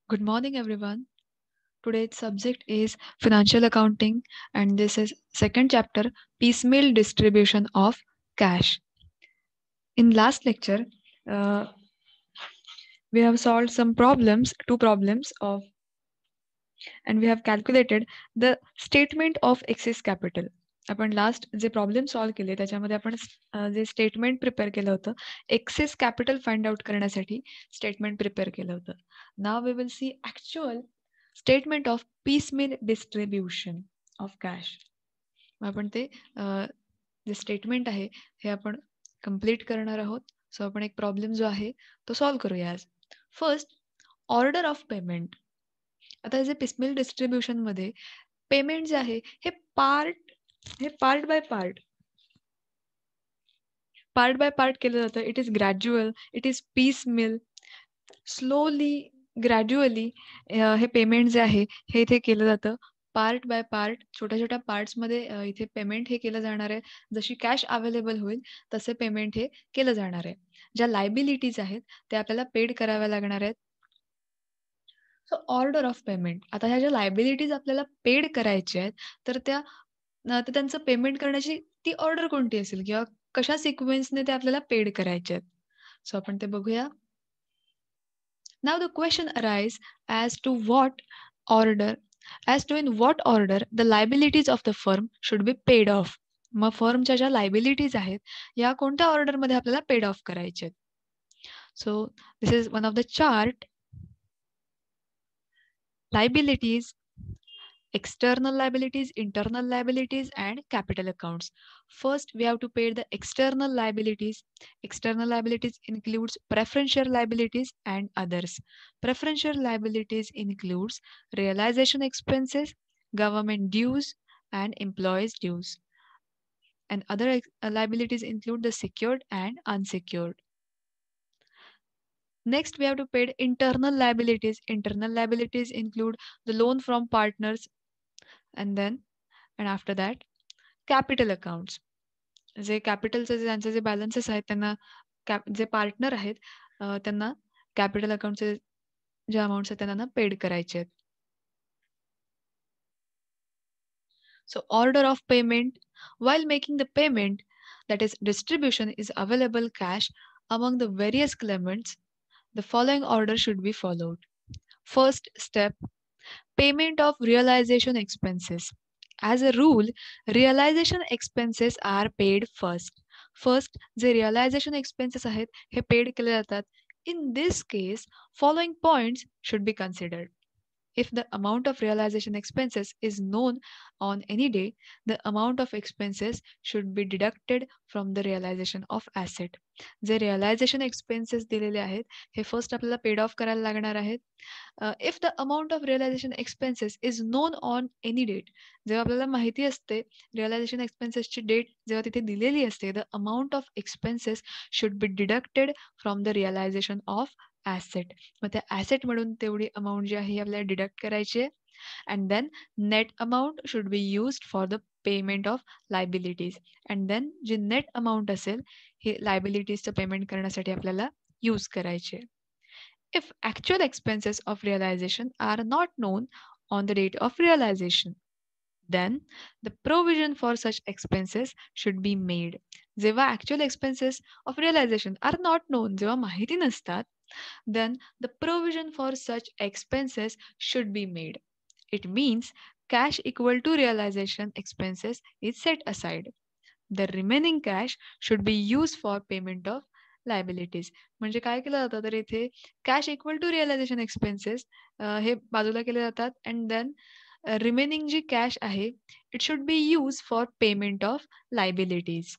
Good morning, everyone. Today's subject is financial accounting, and this is second chapter, piecemeal distribution of cash. In last lecture, uh, we have solved two problems of, and we have calculated the statement of excess capital. आपण last जे problem solve केले त्याच्यामध्ये आपण जे statement prepare केलं होतं excess capital find out करण्यासाठी statement prepare केलं होतं. Now we will see actual statement of piecemeal distribution of cash. आपण ते जे स्टेटमेंट आहे हे आपण कम्प्लीट करणार आहोत. सो आपण एक प्रॉब्लेम जो आहे तो सॉल्व्ह करूया आज. First, order of payment. आता जे पिसमेल डिस्ट्रीब्युशन मध्ये पेमेंट जे आहे हे पार्ट बाय पार्ट केलं जातं. It is gradual, it is peace mill, slowly gradually हे पेमेंट जे आहे हे इथे केलं जातं. पार्ट बाय पार्ट, छोट्या छोट्या पार्ट्समध्ये इथे पेमेंट हे केलं जाणार आहे. जशी कॅश अवेलेबल होईल तसे पेमेंट हे केलं जाणार आहे. ज्या लायबिलिटीज आहेत त्या आपल्याला पेड कराव्या लागणार आहेत. So order of payment. आता ह्या ज्या लायबिलिटीज आपल्याला पेड करायच्या आहेत तर तर त्यांचं पेमेंट करण्याची ती ऑर्डर कोणती असेल किंवा कशा सिक्वेन्सने ते आपल्याला पेड करायचे आहेत. सो आपण ते बघूया. Now the question arises as to in what order the liabilities of the firm should be paid off. मग फर्मच्या ज्या लायबिलिटीज आहेत या कोणत्या ऑर्डरमध्ये आपल्याला पेड ऑफ करायचे. So this is one of the chart. Liabilities, external liabilities, internal liabilities, and capital accounts. First, we have to pay the external liabilities. External liabilities includes preferential liabilities and others. Preferential liabilities includes realization expenses, government dues, and employees dues. And other liabilities include the secured and unsecured. Next, we have to pay internal liabilities. Internal liabilities include the loan from partners, and after that capital accounts. जे कॅपिटलचे त्यांचे जे balances आहेत त्यांना जे partner आहेत त्यांना capital अकाउंटचे जे अमाऊंट्स आहेत त्यांना पेड करायचे आहेत. So order of payment. While making the payment, that is distribution, is available cash among the various claimants, the following order should be followed. First step, payment of realization expenses. As a rule, realization expenses are paid first. First, जे realization expenses आहेत हे paid केले जातात. In this case, following points should be considered. If the amount of realization expenses is known on any day, the amount of expenses should be deducted from the realization of asset. जे realization expenses दिलेले आहेत हे first आपल्याला paid of करायला लागणार आहेत. If the amount of realization expenses is known on any date. जेव्हा आपल्याला माहिती असते रिअलायझेशन एक्सपेन्सेसची डेट जेव्हा तिथे दिलेली असते, the amount of expenses should be deducted from the realization of asset. मग त्या ॲसेट म्हणून तेवढी अमाऊंट जी आहे ही आपल्याला डिडक्ट करायची आहे. And then net amount should be used for the payment of liabilities. And then जी नेट अमाऊंट असेल हे लायबिलिटीजचं पेमेंट करण्यासाठी आपल्याला यूज करायचे. If actual expenses of realization are not known on the date of realization, then the provision for such expenses should be made. जेव्हा actual expenses of realization are not known, जेव्हा माहिती नसतात, then the provision for such expenses should be made. It means cash equal to realization expenses is set aside. The remaining cash should be used for payment of liabilities. म्हणजे काय केलं जातं तर इथे cash equal to realisation expenses हे बाजूला केले जातात. अँड देन रिमेनिंग जी कॅश आहे it should be use for payment of liabilities.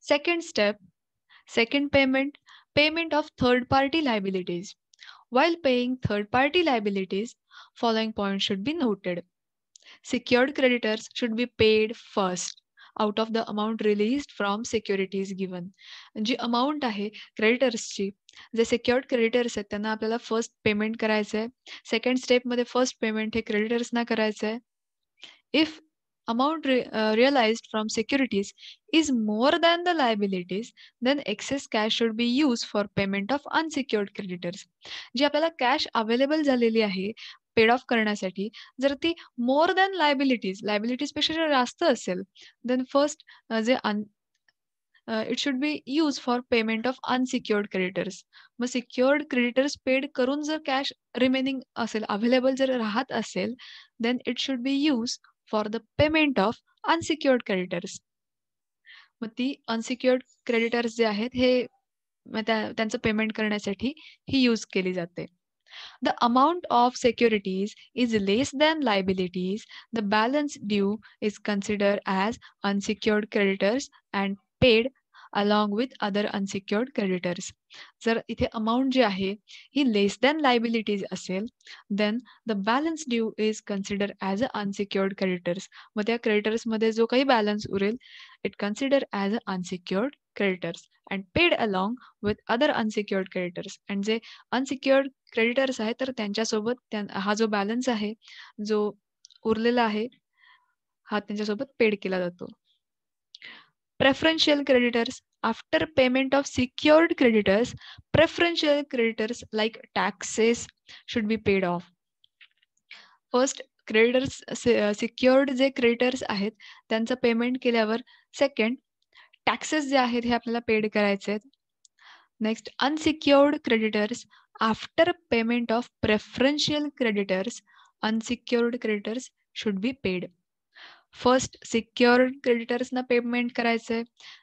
Second step, second payment of third party liabilities. While paying third party liabilities, following points should be noted. Secured creditors should be paid first out of the amount released from securities given. जी amount आहे क्रेडिटर्सची, जे secured creditors आहेत त्यांना आपल्याला first payment करायचं आहे. Second स्टेपमध्ये फर्स्ट पेमेंट हे क्रेडिटर्सना करायचं आहे. If amount realized from securities is more than the liabilities, then excess cash should be used for payment of unsecured creditors. जी आपल्याला कॅश अवेलेबल झालेली आहे पेड ऑफ करण्यासाठी, जर ती मोर दॅन लायबिलिटीज पेक्षा जर जास्त असेल, देन फर्स्ट जे it should be use for payment of unsecured creditors. मग सिक्युअर्ड क्रेडिटर्स पेड करून जर कॅश रिमेनिंग असेल, अवेलेबल जर राहत असेल, then it should be use for the payment of unsecured creditors. मग ती अनसिक्युअर्ड क्रेडिटर्स जे आहेत हे त्यांचं पेमेंट करण्यासाठी ही यूज केली जाते. The amount of securities is less than liabilities, the balance due is considered as unsecured creditors and paid along with other unsecured creditors. जर इथे अमाऊंट जी आहे ही लेस दॅन लायबिलिटीज असेल, then the balance due is consider as a unsecured creditors. मग त्या क्रेडिटर्समध्ये जो काही बॅलन्स उरेल, it consider as a unsecured creditors and paid along with other unsecured creditors. And जे अनसिक्युअर्ड क्रेडिटर्स आहेत तर त्यांच्यासोबत हा जो बॅलन्स आहे, जो उरलेला आहे, हा त्यांच्यासोबत पेड केला जातो. Preferential creditors. After payment of secured creditors, preferential creditors like taxes should be paid off. First creditors secured जे क्रेडिटर्स आहेत त्यांचं पेमेंट केल्यावर सेकंड टॅक्सेस जे आहेत हे आपल्याला पेड करायचे आहेत. Next unsecured creditors. After payment of preferential creditors, unsecured creditors should be paid. First secured क्रेडिटर्सना पेमेंट करायचंय.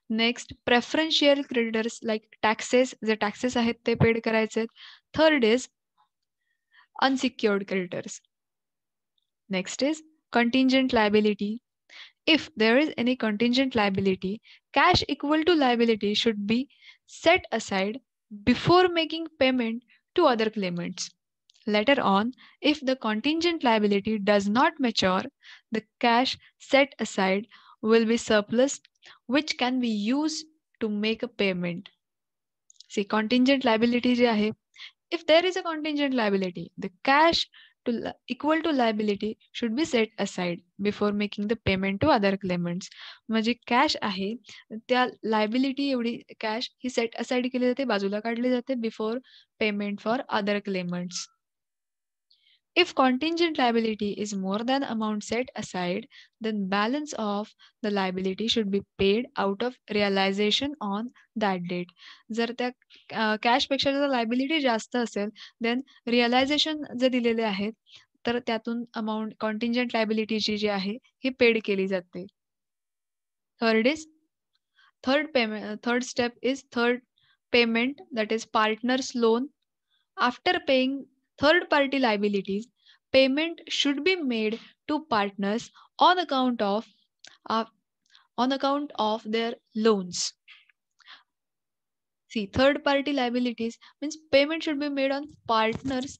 Next preferential creditors like taxes, जे टॅक्सेस आहेत ते पेड करायचे आहेत. Third is unsecured creditors. Next is contingent liability. If there is any contingent liability, cash equal to liability should be set aside before making payment to other claimants. Later on, if the contingent liability does not mature, the cash set aside will be surplus, which can be used to make a payment. See, contingent liability जे आहे, if there is a contingent liability, the cash equal to liability should be set aside before making the payment to other claimants. म्हणजे cash आहे त्या liability एवढी cash ही set aside केली जाते, बाजूला काढली जाते before payment for other claimants. If contingent liability is more than amount set aside, then balance of the liability should be paid out of realization on that date. जर त्या cash पेक्षा जर liability जास्त असेल, देन रिअलायझेशन जे दिलेले आहेत तर त्यातून अमाऊंट कॉन्टिंजंट लायबिलिटीची जी आहे ही पेड केली जाते. Third step is third payment, that is partner's loan. After paying third party liabilities, payment should be made to partners on account of uh, their loans. See, third party liabilities means payment should be made on partners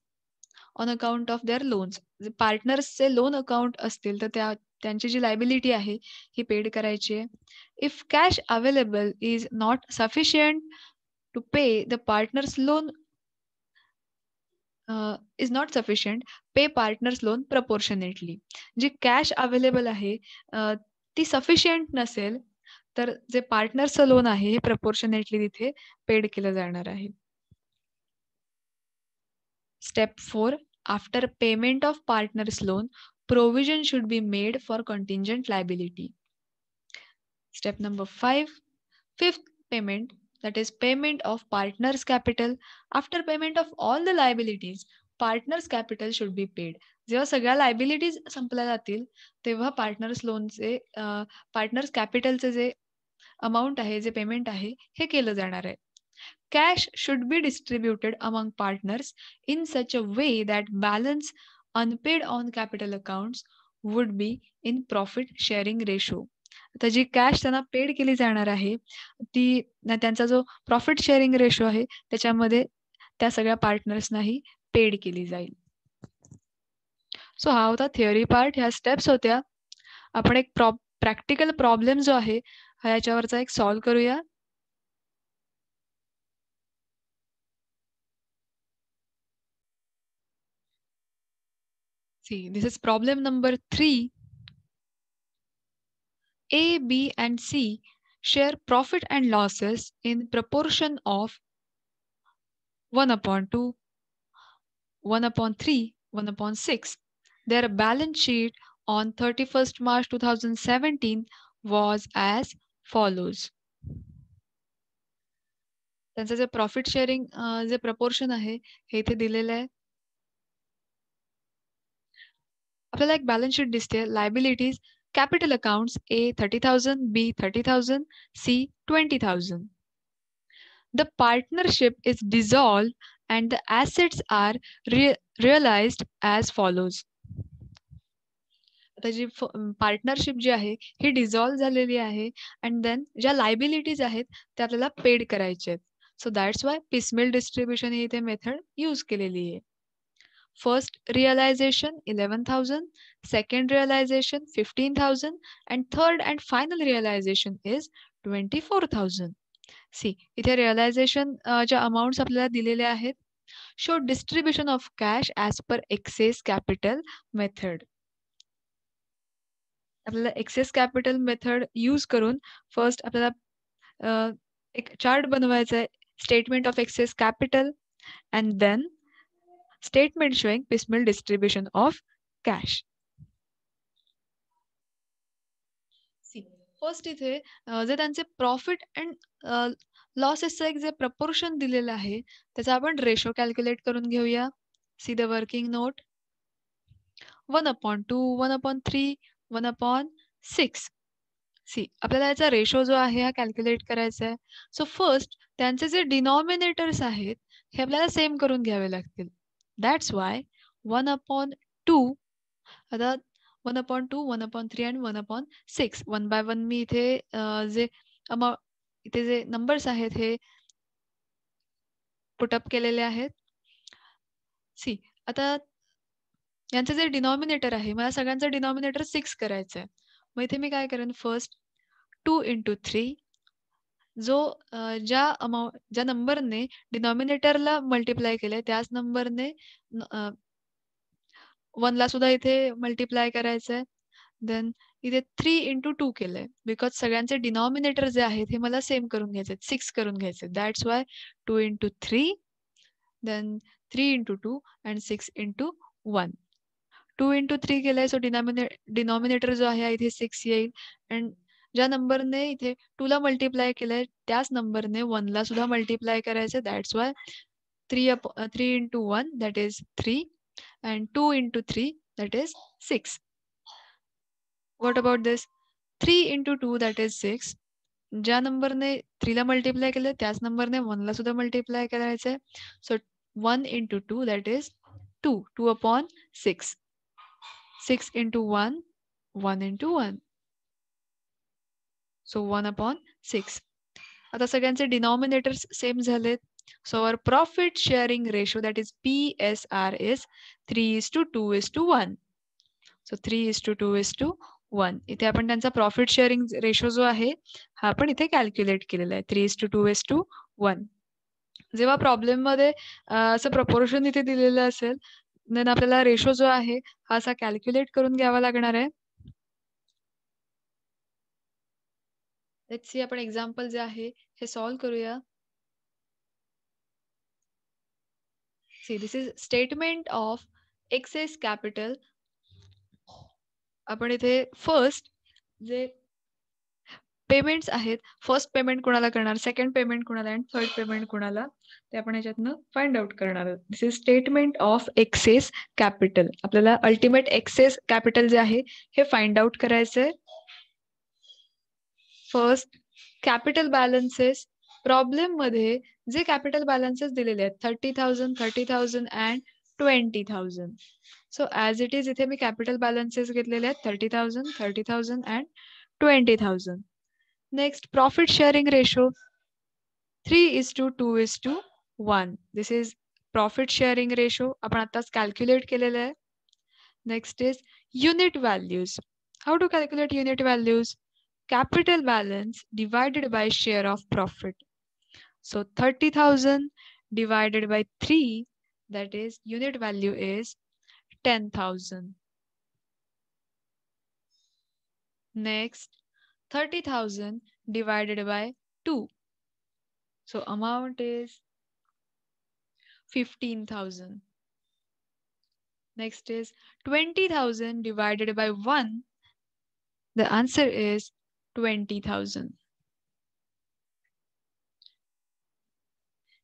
on account of their loans. पार्टनर्सचे loan account असतील तर त्यांची जी liability आहे ही paid करायची आहे. If cash available is not sufficient to pay the partners loan is not sufficient, pay partners loan proportionately. जी cash available आहे ती सफिशियंट नसेल तर जे पार्टनर्सचं लोन आहे हे प्रपोर्शनेटली तिथे पेड केलं जाणार आहे. Step 4. After payment of partner's loan, provision should be made for contingent liability. Step number 5. Fifth payment, that is payment of partner's capital. After payment of all the liabilities, partner's capital should be paid. जेव्हा सगळ्या liabilities संपल्या जातील तेव्हा partners लोनचे partners कॅपिटलचे जे amount आहे, जे payment आहे हे केलं जाणार आहे. Cash should be distributed among partners in such a way that balance unpaid on capital accounts would be in profit sharing ratio. आता जी कॅश त्यांना पेड केली जाणार आहे ती त्यांचा जो प्रॉफिट शेअरिंग रेशो आहे त्याच्यामध्ये त्या सगळ्या पार्टनर्सनाही पेड केली जाईल. सो हा होता थिअरी पार्ट, ह्या स्टेप्स होत्या. आपण एक प्रॅक्टिकल प्रॉब्लेम जो आहे ह्याच्यावरचा एक सॉल्व्ह करूया. See, this is problem number 3. A, B, and C share profit and losses in proportion of 1 upon 2, 1 upon 3, 1 upon 6. Their balance sheet on 31st March 2017 was as follows. त्यांचं जे profit sharing जे proportion आहे हे इथे दिलेलं आहे. आपल्याला एक बॅलन्स शीट दिसते. Liabilities capital accounts A 30,000, B 30,000, C 20,000. The partnership is dissolved and the assets are realized as follows. आता जी पार्टनरशिप जी आहे ही डिझॉल्व्ह झालेली आहे अँड देन ज्या लायबिलिटीज आहेत त्या आपल्याला पेड करायचे आहेत. सो दॅट्स वाय पिसमेल डिस्ट्रीब्युशन ही इथे मेथड यूज केलेली आहे. First realization 11,000, second realization 15,000, and third and final realization is 24,000. See इथे रिअलायझेशन ज्या अमाऊंट्स आपल्याला दिलेल्या आहेत. Show distribution of cash as per excess capital method. आपल्याला एक्सेस कॅपिटल मेथड यूज करून फर्स्ट आपल्याला एक चार्ट बनवायचा आहे. Statement of excess capital and then statement showing piecemeal distribution of cash. First इथे जे त्यांचे प्रॉफिट अँड लॉसेसचं एक जे प्रपोर्शन दिलेलं आहे त्याचा आपण रेशो कॅल्क्युलेट करून घेऊया. See the working note. 1/2, 1/3, 1/6. See आपल्याला याचा रेशो जो आहे हा कॅल्क्युलेट करायचा आहे. सो फर्स्ट त्यांचे जे डिनॉमिनेटर्स आहेत हे आपल्याला सेम करून घ्यावे लागतील. दॅट्स वाय 1/2 आता 1/2, 1/3 आणि 1/6 1 बाय 1 मी इथे जे इथे जे नंबर्स आहेत हे पुटअप केलेले आहेत. सी आता यांचं जे डिनॉमिनेटर आहे मला सगळ्यांचं डिनॉमिनेटर 6 करायचं आहे. मग इथे मी काय करेन फर्स्ट 2 × 3 जो ज्या नंबरने डिनॉमिनेटरला मल्टिप्लाय केलंय त्याच नंबरने 1 ला सुद्धा इथे मल्टिप्लाय करायचं आहे. देन इथे 3 × 2 केलंय बिकॉज सगळ्यांचे डिनॉमिनेटर जे आहेत हे मला सेम करून घ्यायचे 6 करून घ्यायचे. That's why 2 × 3 then 3 × 2 and 6 × 1. 2 × 3 केलंय सो डिनॉमिनेटर जो आहे इथे 6 येईल अँड ज्या नंबरने इथे 2 ला मल्टिप्लाय केलंय त्याच नंबरने 1 ला सुद्धा मल्टिप्लाय करायचं. That's why 3 × 1 that is 3 and 2 × 3 that is 6. What about this 3 × 2 that is 6. ज्या नंबरने 3 ला मल्टिप्लाय केलं त्याच नंबरने 1 ला सुद्धा मल्टिप्लाय करायचंय. So 1 × 2 that is 2. 2/6. 6 × 1 1 × 1. So 1/6. आता सगळ्यांचे डिनॉमिनेटर्स सेम झालेत. So our profit sharing ratio that is PSR is 3:2:1. So 3:2:1. इथे आपण त्यांचा प्रॉफिट शेअरिंग रेशो जो आहे हा आपण इथे कॅल्क्युलेट केलेला आहे 3:2:1. जेव्हा प्रॉब्लेम मध्ये असं प्रपोर्शन इथे दिलेलं असेल देन आपल्याला रेशो जो आहे हा असा कॅल्क्युलेट करून घ्यावा लागणार आहे. लेट्स सी आपण एक्झाम्पल जे आहे हे सॉल्व्ह करूया. See, this is statement of excess capital. आपण इथे फर्स्ट जे पेमेंट्स आहेत फर्स्ट पेमेंट कोणाला करणार सेकंड पेमेंट कोणाला अँड थर्ड पेमेंट कोणाला ते आपण याच्यातनं फाइंड आउट करणार आहोत. This is statement of excess capital. आपल्याला अल्टिमेट एक्सेस कॅपिटल जे आहे हे फाइंड आउट करायचंय. फर्स्ट कॅपिटल बॅलन्सेस प्रॉब्लेम मध्ये जे कॅपिटल बॅलन्सेस दिलेले आहेत 30,000, 30,000 and 20,000. So as it is इथे मी कॅपिटल बॅलन्सेस घेतलेले आहेत 30,000, 30,000 and 20,000. Next profit sharing ratio 3:2:1. This is profit sharing ratio आपण आताच कॅल्क्युलेट केलेलं आहे. Next is unit values. How to calculate unit values? Capital balance divided by share of profit. So 30,000 divided by 3, that is unit value is 10,000. Next 30,000 divided by 2. So amount is 15,000. Next is 20,000 divided by 1. The answer is 20,000.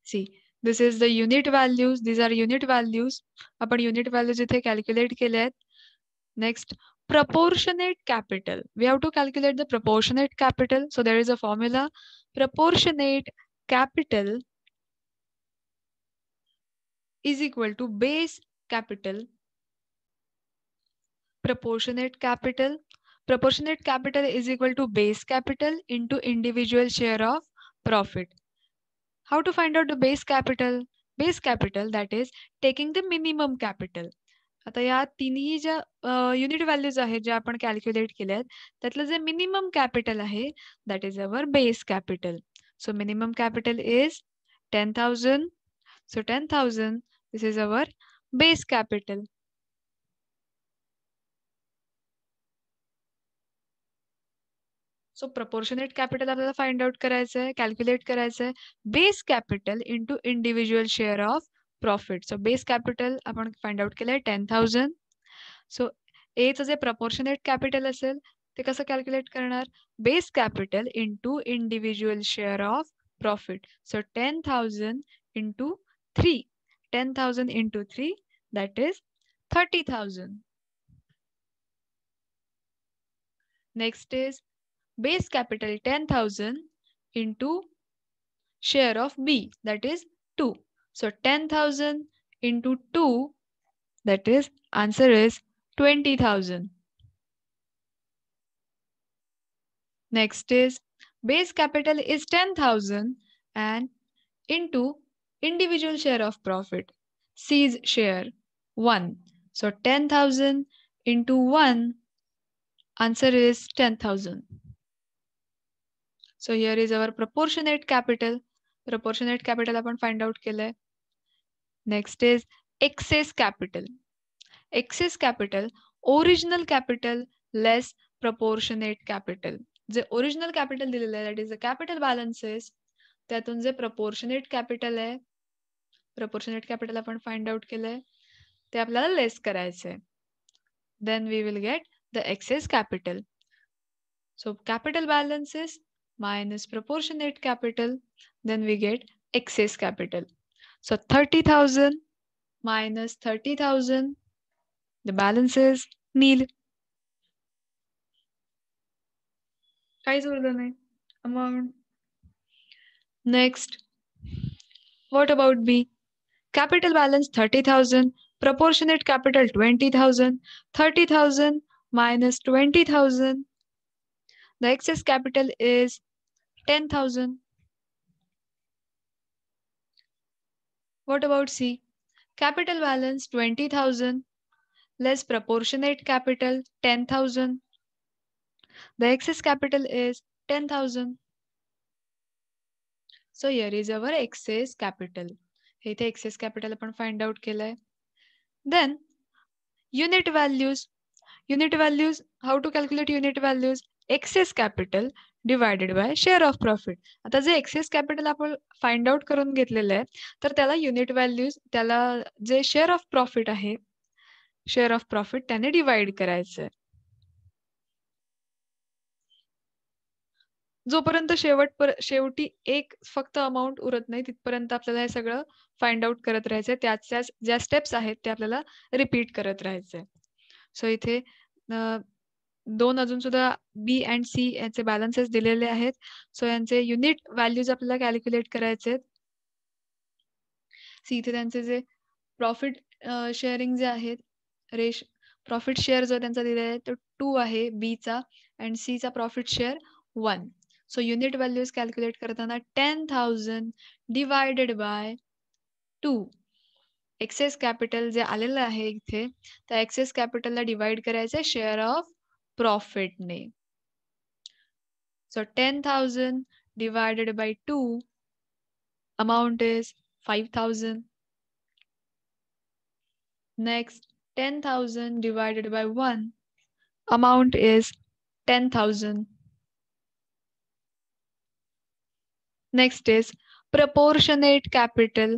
See, this is the unit values. These are unit values. आपण unit values इथे calculate केले आहेत. Next, proportionate capital. We have to calculate the proportionate capital. So there is a formula. Proportionate capital is equal to base capital. Proportionate capital. Proportionate capital is equal to base capital into individual share of profit. How to find out the base capital? Base capital, that is taking the minimum capital. आता या तिन्ही ज्या unit values आहेत ज्या आपण calculate केल्या आहेत त्यातलं जे मिनिमम कॅपिटल आहे that is our base capital. So minimum capital is 10,000. So 10,000, this is our base capital. So proportionate capital आपल्याला फाइंड आउट करायचं आहे, कॅल्क्युलेट करायचं आहे. Base capital into individual share of profit. So base capital आपण find out केलंय 10,000. So एचं जे proportionate capital असेल ते कसं कॅल्क्युलेट करणार? Base capital into individual share of profit. So 10,000 into 3. 10,000 into 3 that is 30,000. Next is base capital 10,000 into share of B, that is 2. So 10,000 into 2, that is answer is 20,000. Next is base capital is 10,000 and into individual share of profit, C's share 1. So 10,000 into 1, answer is 10,000. So here is our proportionate capital. Proportionate capital आपण find out केलंय. Next is excess capital. Excess capital, original capital less proportionate capital. जे original capital दिलेलं आहे that is the capital balances, त्यातून जे proportionate capital आहे, proportionate capital आपण find out केलंय, ते आपल्याला less करायचंय. Then we will get the excess capital. So capital balances minus proportionate capital, then we get excess capital. So 30,000 minus 30,000, the balance is nil. काहीच उरलं नाही. Amount. Next, what about B? Capital balance 30,000, proportionate capital 20,000, 30,000 minus 20,000. The excess capital is 10,000. What about C? Capital balance 20,000 less proportionate capital 10,000. The excess capital is 10,000. So here is our excess capital. इथे excess capital आपण find out केलंय. Then unit values. Unit values, how to calculate unit values? Excess capital divided by share of profit. आता जे excess capital आपण find out करून घेतलेलं आहे तर त्याला unit values, त्याला जे share of profit आहे, share of profit त्याने divide करायचं आहे. जोपर्यंत शेवटी एक फक्त अमाऊंट उरत नाही तिथपर्यंत आपल्याला हे सगळं फाइंड आउट करत राहायचंय. त्याच ज्या स्टेप्स आहेत ते आपल्याला रिपीट करत राहायचंय. सो इथे दोन अजून सुद्धा बी अँड सी याचे बॅलन्सेस दिलेले आहेत. सो यांचे युनिट व्हॅल्यूज आपल्याला कॅल्क्युलेट करायचे आहेत. सी इथे त्यांचे जे प्रॉफिट शेअरिंग जे आहेत, प्रॉफिट शेअर जो त्यांचा दिलेला आहे तो 2 आहे बी चा अँड सी चा profit share 1. So unit values calculate करताना 10,000 डिवायडेड बाय 2. एक्सेस कॅपिटल जे आलेलं आहे इथे त्या एक्सेस कॅपिटलला डिवाइड करायचं शेअर ऑफ प्रॉफिटने. So 10,000 divided by 2, amount is 5,000. Next, 10,000 divided by 1, amount is 10,000. Next is proportionate capital.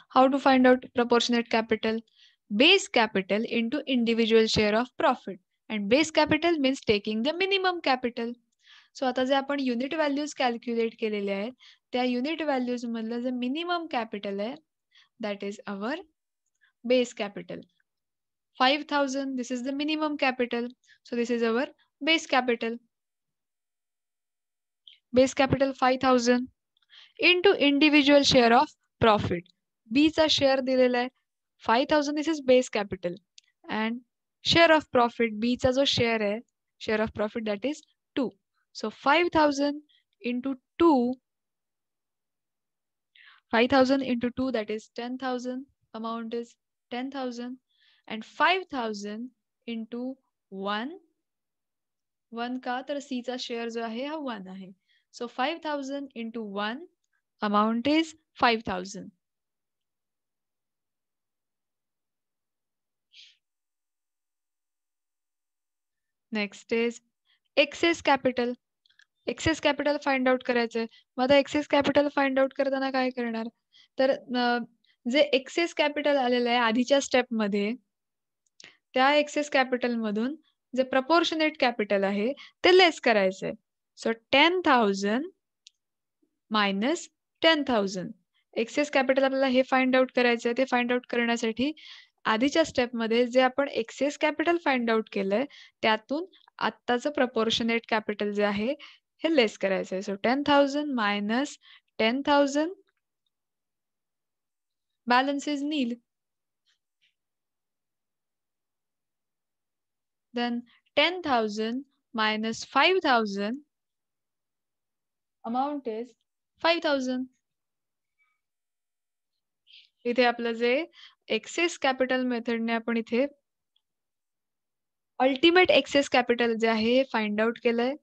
How to find out proportionate capital? Base capital into individual share of profit. And base capital means taking the minimum capital. So आता जे आपण unit values calculate केलेले आहेत त्या unit values मधलं जे minimum capital आहे that is our base capital 5000. This is the minimum capital. So this is our base capital. Base capital 5000 into individual share of profit. B चा share दिलेला आहे 5000. This is base capital and share of profit B चा जो share आहे share of profit that is 2. So 5000 into 2, 5000 into 2 that is 10,000. Amount is 10,000 and 5000 into 1. 1 का तर C चा share जो आहे हा 1 आहे. So 5000 into 1 amount is 5000. Next is excess capital. Excess capital find out करायचंय. मग आता एक्सेस कॅपिटल फाइंड आउट करताना काय करणार तर जे एक्सेस कॅपिटल आलेलं आहे आधीच्या स्टेप मध्ये त्या एक्सेस कॅपिटल मधून जे प्रपोर्शनेट कॅपिटल आहे ते लेस करायचंय. So 10,000 minus 10,000. एक्सेस कॅपिटल आपल्याला हे फाइंड आउट करायचंय. ते फाइंड आउट करण्यासाठी आधीच्या स्टेप मध्ये जे आपण एक्सेस कॅपिटल फाइंड आउट केलंय त्यातून आत्ताचं प्रपोर्शनेट कॅपिटल जे आहे हे लेस करायचंय. So 10,000 minus 10,000 balance is nil. Then 10,000 minus 5,000 amount is 5,000. इथे आपलं जे एक्सेस कॅपिटल मेथडने आपण इथे अल्टिमेट एक्सेस कॅपिटल जे आहे हे फाइंड आउट केलंय.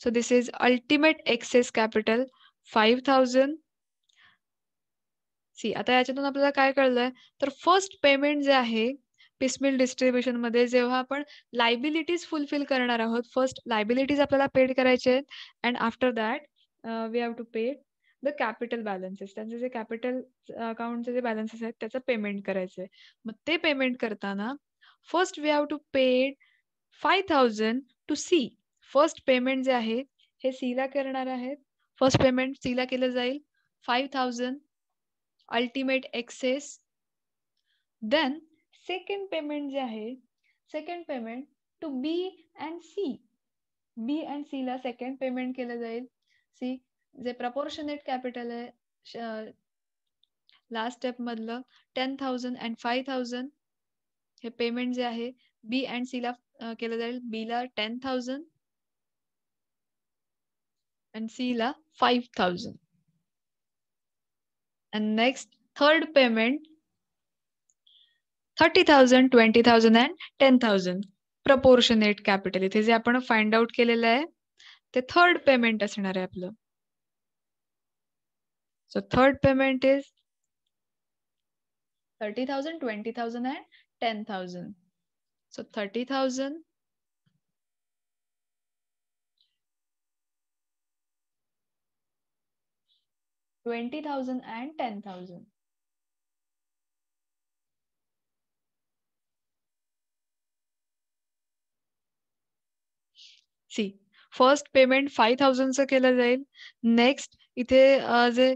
So this is ultimate excess capital 5,000. See आता याच्यातून आपल्याला काय कळलंय तर फर्स्ट पेमेंट जे आहे पिसमिल डिस्ट्रीब्युशन मध्ये जेव्हा आपण लायबिलिटीज फुलफिल करणार आहोत फर्स्ट लायबिलिटीज आपल्याला पेड करायचे आहेत and after that we have to pay the capital balances. त्यांचे जे कॅपिटल अकाउंटचे जे बॅलन्सेस आहेत त्याचं पेमेंट करायचंय. मग ते पेमेंट करताना first we have to pay 5,000 to C. First payment जे आहे हे सी ला करणार आहेत. फर्स्ट पेमेंट सी ला केलं जाईल 5,000 ultimate excess. Then second payment जे आहे second payment to B and C. B and C ला सेकंड पेमेंट केलं जाईल. सी जे प्रपोर्शनेट कॅपिटल आहे लास्ट स्टेप मधलं 10,000 अँड 5,000 हे पेमेंट जे आहे बी अँड सी ला केलं जाईल. बी ला 10,000 अँड सी ला 5,000. And next third payment 30,000, 20,000 and 10,000 proportionate capital. इथे जे आपण फाइंड आउट केलेलं आहे ते थर्ड पेमेंट असणार आहे आपलं. So third payment is 30,000, 20,000 and 10,000. So 30,000 20,000 and 10,000. See first payment 5,000 चं केलं जाईल. नेक्स्ट इथे जे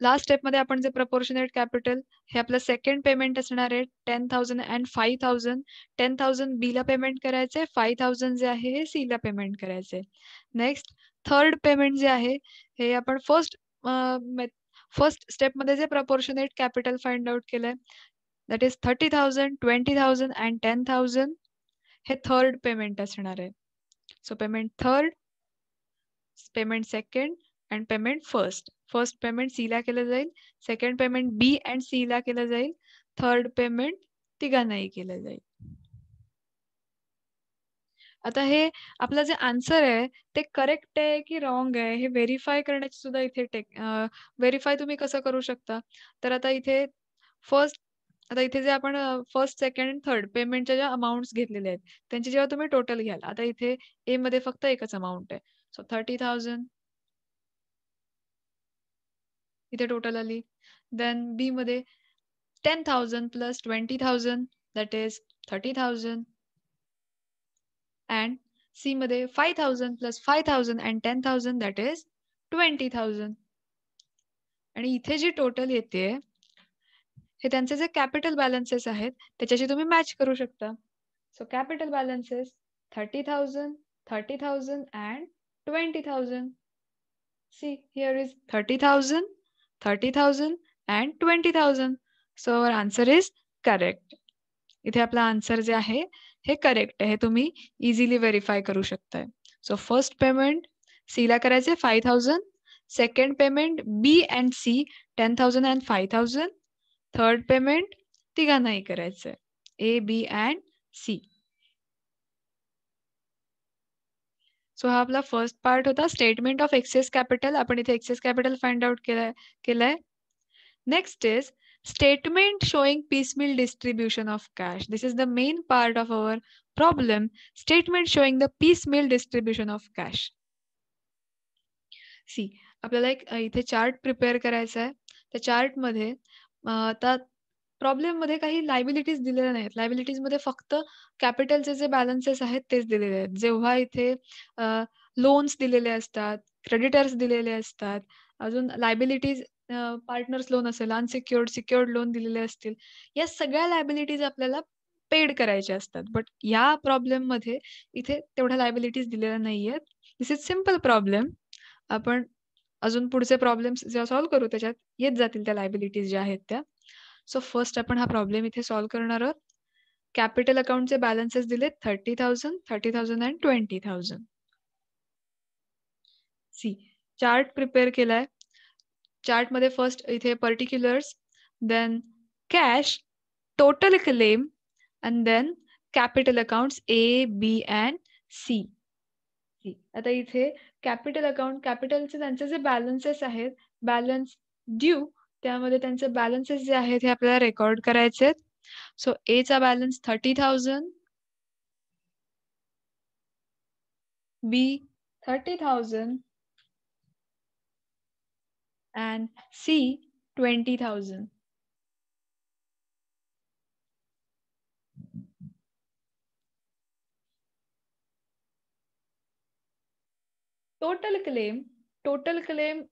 लास्ट स्टेप मध्ये आपण जे प्रपोर्शनेट कॅपिटल हे आपलं सेकंड पेमेंट असणार आहे 10,000 अँड 5,000. 10,000 बी ला पेमेंट करायचे 5,000 जे आहे हे सी ला पेमेंट करायचे. नेक्स्ट थर्ड पेमेंट जे आहे हे आपण फर्स्ट स्टेप मध्ये जे प्रपोर्शनेट कॅपिटल फाइंड आउट केलंय दॅट इज 30,000, 20,000 अँड 10,000 हे थर्ड पेमेंट असणार आहे. So payment third, payment second and payment first. First payment C ला केलं जाईल. Second payment B and C ला केलं जाईल. थर्ड पेमेंट तिघांनाही केलं जाईल. आता हे आपलं जे आन्सर आहे ते करेक्ट आहे की रॉंग आहे हे व्हेरीफाय करण्याची सुद्धा इथे व्हेरीफाय तुम्ही कसं करू शकता तर आता इथे इथे जे आपण फर्स्ट सेकंड आणि थर्ड पेमेंटच्या ज्या अमाऊंट्स घेतलेल्या आहेत त्यांची जेव्हा तुम्ही टोटल घ्याल आता इथे ए मध्ये फक्त एकच अमाऊंट आहे. सो 30,000 इथे टोटल आली. देन बी मध्ये 10,000 plus 20,000 that is 30,000 and C मध्ये 5,000 प्लस 5,000 अँड 10,000 दॅट इज 20,000. आणि इथे जी टोटल येते हे त्यांचे जे कॅपिटल बॅलन्सेस आहेत त्याच्याशी तुम्ही मॅच करू शकता. So capital balances 30,000, 30,000 and 20,000. See, here is 30,000, 30,000 and 20,000. So our answer is correct. इथे आपला आन्सर जे आहे हे करेक्ट आहे. हे तुम्ही इझिली व्हेरीफाय करू शकताय. सो फर्स्ट पेमेंट सी ला करायचे 5,000, second payment B and C 10,000 and 5,000, third payment तिघांनाही करायचंय A B and C. So हा आपला फर्स्ट पार्ट होता स्टेटमेंट ऑफ एक्सेस कॅपिटल. आपण इथे एक्सेस कॅपिटल फाइंड आउट केलंय. Next is statement showing piecemeal distribution of cash. This is the main part of our problem. Statement showing the piecemeal distribution of cash. See, आपल्याला एक इथे chart prepare करायचा आहे. त्या chart मध्ये आता problem मध्ये काही लायबिलिटीज दिलेल्या नाहीत. लायबिलिटीज मध्ये फक्त कॅपिटलचे जे बॅलन्सेस आहेत तेच दिलेले आहेत. जेव्हा इथे लोन्स दिलेले असतात, क्रेडिटर्स दिलेले असतात, अजून लायबिलिटीज पार्टनर्स लोन असेल, अनसिक्युअर्ड, सिक्युअर्ड लोन दिलेले असतील, या सगळ्या लायबिलिटीज आपल्याला पेड करायच्या असतात. बट या प्रॉब्लेम मध्ये इथे तेवढ्या लायबिलिटीज दिलेल्या नाहीयेत. दिस इज सिम्पल प्रॉब्लेम. आपण अजून पुढचे प्रॉब्लेम्स जेव्हा सॉल्व्ह करू त्याच्यात येत जातील त्या लायबिलिटीज ज्या आहेत त्या. सो फर्स्ट आपण हा प्रॉब्लेम इथे सॉल्व्ह करणार आहोत. कॅपिटल अकाउंटचे बॅलन्सेस दिलेत 30,000, 30,000 अँड 20,000. सी चार्ट प्रिपेअर केलाय. चार्ट मध्ये फर्स्ट इथे particulars, then cash, total claim and then capital accounts A B and C. आता इथे कॅपिटल अकाउंट, कॅपिटलचे त्यांचे जे बॅलन्सेस आहेत, बॅलन्स ड्यू, त्यामध्ये त्यांचे बॅलन्सेस जे आहेत हे आपल्याला रेकॉर्ड करायचे आहेत. सो ए चा balance 30,000, B 30,000 and C 20,000. Total claim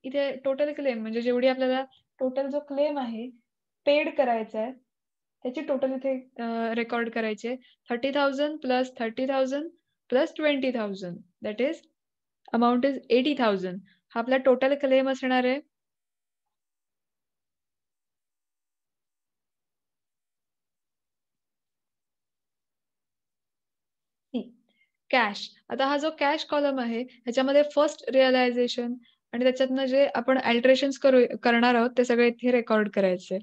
इथे टोटल क्लेम म्हणजे जेवढी आपल्याला टोटल जो क्लेम आहे पेड करायचा आहे त्याची टोटल इथे रेकॉर्ड करायचे 30,000 plus 30,000 plus 20,000 that is amount is 80,000. हा आपला टोटल क्लेम असणार आहे. कॅश. आता हा जो कॅश कॉलम आहे ह्याच्यामध्ये फर्स्ट रिअलायझेशन आणि त्याच्यातनं जे आपण अल्टरेशन्स करणार आहोत ते सगळे इथे रेकॉर्ड करायचे.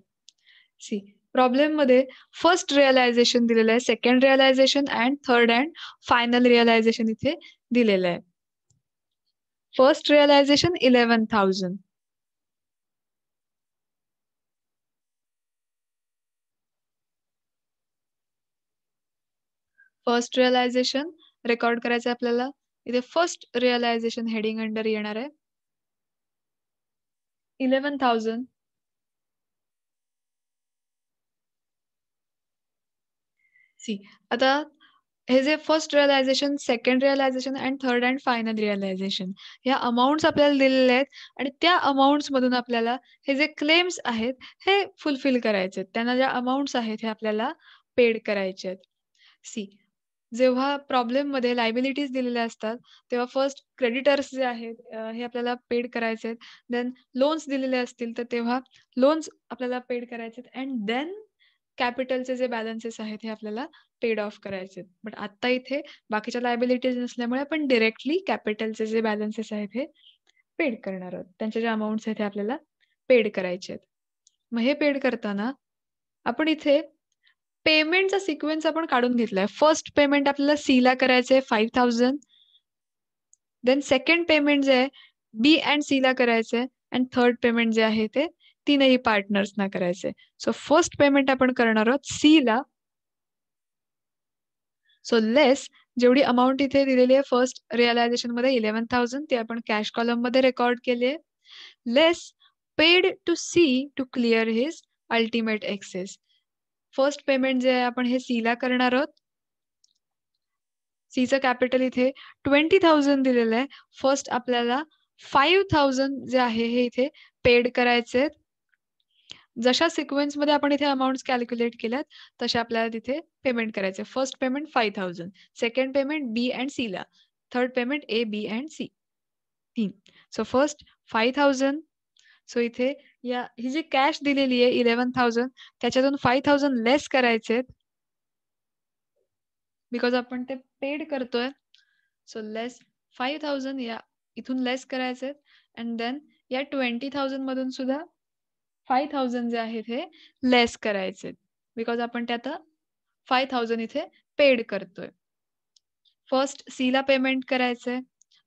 सी प्रॉब्लेम मध्ये फर्स्ट रिअलायझेशन दिलेलं आहे, second realization and third and final realization इथे दिलेलं आहे. First realization 11,000. First realization record करायचं आहे आपल्याला. इथे फर्स्ट रिअलायझेशन हेडिंग अंडर येणार आहे 11,000. सी आता हे जे first realization, second realization and third and final realization ह्या अमाऊंट्स आपल्याला दिलेल्या आहेत आणि त्या अमाऊंट्स मधून आपल्याला हे जे क्लेम्स आहेत हे फुलफिल करायचे आहेत. त्यांना ज्या अमाऊंट्स आहेत हे आपल्याला पेड करायचे आहेत. सी जेव्हा प्रॉब्लेम मध्ये लायबिलिटीज दिलेल्या असतात तेव्हा फर्स्ट क्रेडिटर्स जे आहेत हे आपल्याला पेड करायचे आहेत. देन लोन्स दिलेले असतील तर तेव्हा लोन्स आपल्याला पेड करायचे आहेत अँड देन कॅपिटलचे जे बॅलन्सेस आहेत हे आपल्याला पेड ऑफ करायचे. बट आता इथे बाकीच्या लायबिलिटीज नसल्यामुळे आपण डायरेक्टली कॅपिटलचे जे बॅलन्सेस आहेत हे पेड करणार आहोत. त्यांचे जे अमाऊंट्स आहेत ते आपल्याला पेड करायचे आहेत. मग हे पेड करताना आपण इथे पेमेंटचा सिक्वेन्स आपण काढून घेतलाय. फर्स्ट पेमेंट आपल्याला सी ला करायचंय 5,000. देन सेकंड पेमेंट जे आहे बी अँड सी ला करायचंय अँड थर्ड पेमेंट जे आहे ते तीनही पार्टनर्सना करायचंय. सो फर्स्ट पेमेंट आपण करणार आहोत सी ला. सो लेस जेवढी अमाऊंट इथे दिलेली आहे फर्स्ट रिअलायझेशन मध्ये 11,000 ती आपण कॅश कॉलम मध्ये रेकॉर्ड केली आहे. Less paid to C to clear his ultimate excess. First payment जे आहे आपण हे सी ला करणार आहोत. सीचं कॅपिटल इथे 20,000 दिलेलं आहे. फर्स्ट आपल्याला 5,000 जे आहे हे इथे पेड करायचे. जशा सिक्वेन्स मध्ये आपण इथे अमाऊंट कॅल्क्युलेट केल्यात तशा आपल्याला तिथे पेमेंट करायचे. First payment 5,000, second payment B and C ला, third payment A B and C 3. So first 5,000. So इथे ही जी कॅश दिलेली आहे 11,000 त्याच्यातून 5,000 लेस करायचे बिकॉज आपण ते पेड करतोय. सो लेस 5,000 या इथून लेस करायचे अँड देन या 20,000 मधून सुद्धा 5,000 जे आहेत हे लेस करायचे बिकॉज आपण ते आता 5,000 इथे पेड करतोय. फर्स्ट सी ला पेमेंट करायचंय.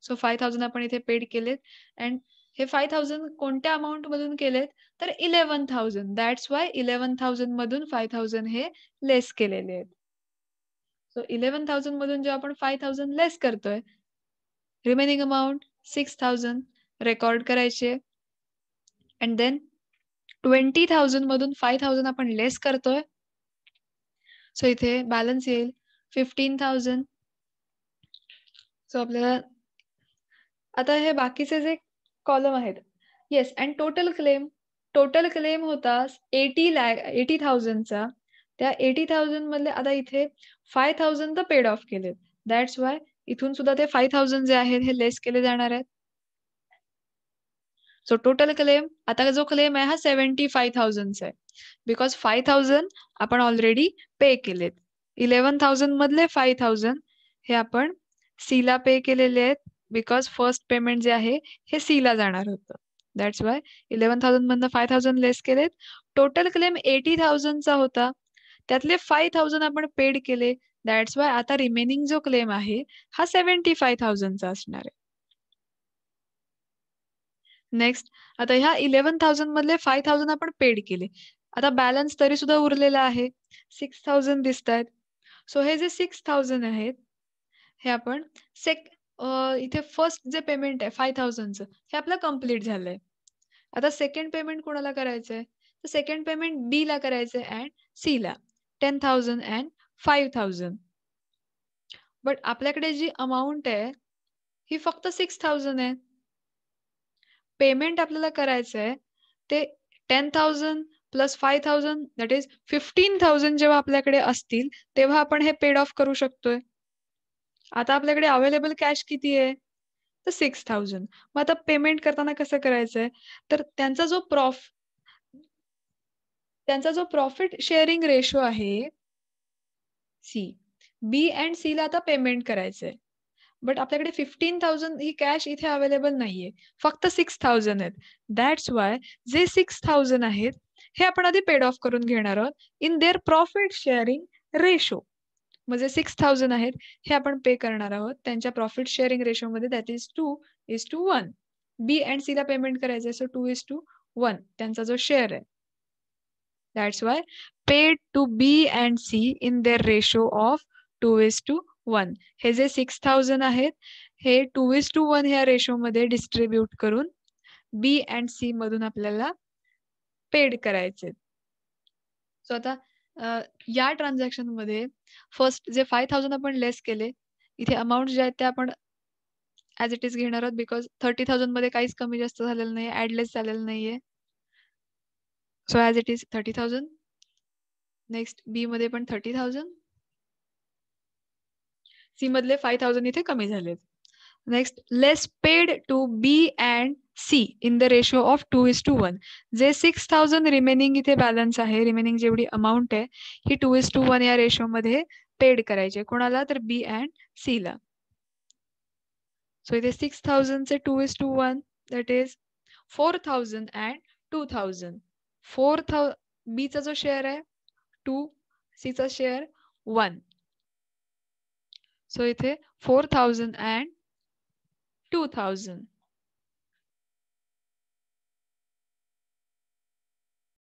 सो 5,000 आपण इथे पेड केलेत अँड हे 5,000 कोणत्या अमाऊंट मधून केलेत तर 11,000. दॅट्स वाय 11,000 मधून 5,000 हे लेस केलेले आहेत. सो 11,000 मधून जेव्हा आपण 5,000 लेस करतोय रिमेनिंग अमाऊंट 6,000 रेकॉर्ड करायचे अँड देन 20,000 मधून 5,000 आपण लेस करतोय. सो इथे बॅलन्स येईल 15,000. सो आपल्याला आता हे बाकीचे जे कॉलम आहेत येस अँड टोटल क्लेम होता 80,000 चा. त्या 80,000 मधले आता इथे 5,000 तर पेड ऑफ केलेत. दॅट्स वाय इथून सुद्धा ते 5,000 जे आहेत हे लेस केले जाणार आहेत. सो टोटल क्लेम आता जो क्लेम आहे हा 75,000 चा आहे बिकॉज 5,000 आपण ऑलरेडी पे केलेत. 11,000 मधले 5,000 हे आपण सी ला पे केलेले आहेत बिकॉज फर्स्ट पेमेंट जे आहे हे सी ला जाणार होतं. दॅट्स वाय 11,000 मधनं 5,000 लेस केलेत. टोटल क्लेम 80,000 चा होता. त्यातले 5,000 आपण पेड केले. दॅट्स वाय आता रिमेनिंग जो क्लेम आहे हा 75,000 चा असणार आहे. नेक्स्ट आता ह्या 11,000 मधले 5,000 आपण पेड केले. आता बॅलन्स तरी सुद्धा उरलेला आहे 6,000 दिसत आहेत. सो हे जे 6,000 आहेत हे आपण इथे फर्स्ट जे पेमेंट आहे 5,000चं हे आपलं कम्प्लीट झालंय. आता सेकंड पेमेंट कोणाला करायचंय तर सेकंड पेमेंट बी ला करायचंय अँड सी ला 10,000 अँड 5,000. बट आपल्याकडे जी अमाऊंट आहे ही फक्त 6,000 आहे. पेमेंट आपल्याला करायचंय ते 10,000 प्लस 5,000 दॅट इज 15,000 जेव्हा आपल्याकडे असतील तेव्हा आपण हे पेड ऑफ करू शकतोय. आता आपल्याकडे अवेलेबल कॅश किती आहे तर 6,000. मग आता पेमेंट करताना कसं करायचंय तर त्यांचा जो प्रॉफिट शेअरिंग रेशो आहे सी बी अँड सी ला आता पेमेंट करायचंय. बट आपल्याकडे 15,000 ही कॅश इथे अवेलेबल नाहीये, फक्त 6,000 आहेत. दॅट्स वाय जे 6,000 आहेत हे आपण आधी पेड ऑफ करून घेणार आहोत in their profit sharing ratio. म्हणजे 6,000 आहेत हे आपण पे करणार आहोत त्यांच्या प्रॉफिट शेअरिंग रेशो मध्ये that is 2:1. B and C ला पेमेंट करायचंय सो 2:1 त्यांचा जो शेअर आहे. That's why paid to B and C in their ratio of 2:1. हे जे 6,000 आहेत हे 2:1 ह्या रेशो मध्ये डिस्ट्रीब्यूट करून बी अँड सी मधून आपल्याला पेड करायचे. सो आता या ट्रान्झॅक्शन मध्ये फर्स्ट जे 5,000 आपण लेस केले इथे अमाऊंट जे आहेत ते आपण ऍज इट इज घेणार आहोत बिकॉज 30,000 मध्ये काहीच कमी जास्त झालेलं नाही, ऍडलेस झालेलं नाहीये. So as it is 30,000. Next B मध्ये पण 30,000. सी मधले 5,000 इथे कमी झालेत. Next less paid to B and C in the ratio of 2:1. जे 6,000 रिमेनिंग इथे बॅलन्स आहे, रिमेनिंग जेवढी अमाऊंट आहे ही 2:1 या रेशो मध्ये पेड करायचे. कोणाला तर बी अँड सी ला. सो इथे 6,000 चे 2:1 दॅट इज 4,000 अँड 2,000. बी चा जो शेअर आहे 2, सी चा शेअर 1. सो इथे 4,000 अँड 2,000.